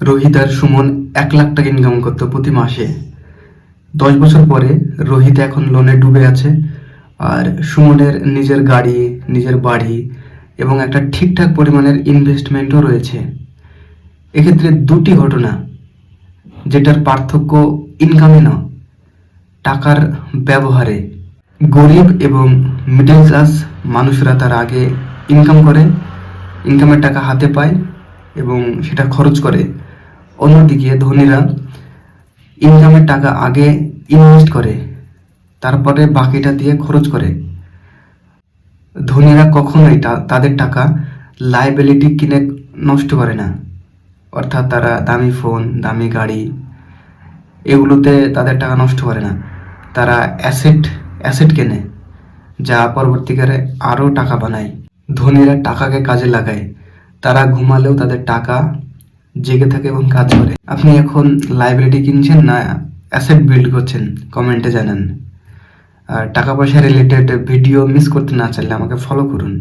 রোহিত আর সুমন 1 লাখ টাকা ইনকাম করতো প্রতি মাসে। 10 বছর পরে রোহিত এখন লোনে ডুবে আছে, আর সুমনের নিজের গাড়ি, নিজের বাড়ি এবং একটা ঠিকঠাক পরিমাণের ইনভেস্টমেন্টও রয়েছে। এক্ষেত্রে দুটি ঘটনা, যেটার পার্থক্য ইনকামে না, টাকার ব্যবহারে। গরিব এবং মিডল ক্লাস মানুষরা তার আগে ইনকাম করে, ইনকামের টাকা হাতে পায় এবং সেটা খরচ করে। অন্যদিকে ধনীরা ইনকামের টাকা আগে ইনভেস্ট করে, তারপরে বাকিটা দিয়ে খরচ করে। ধনীরা কখনোই তাদের টাকা লাইবিলিটি কিনে নষ্ট করে না, অর্থাৎ তারা দামি ফোন, দামি গাড়ি, এগুলোতে তাদের টাকা নষ্ট করে না। তারা অ্যাসেট কেনে, যা পরবর্তীকালে আরও টাকা বানায়। ধনীরা টাকাকে কাজে লাগায়, তারা ঘুমালেও তাদের টাকা জেগে থাকে এবং কাজ করে। আপনি এখন লাইবিলিটি কিনছেন না অ্যাসেট বিল্ড করছেন, কমেন্টে জানান। আর টাকা পয়সা রিলেটেড ভিডিও মিস করতে না চাইলে আমাকে ফলো করুন।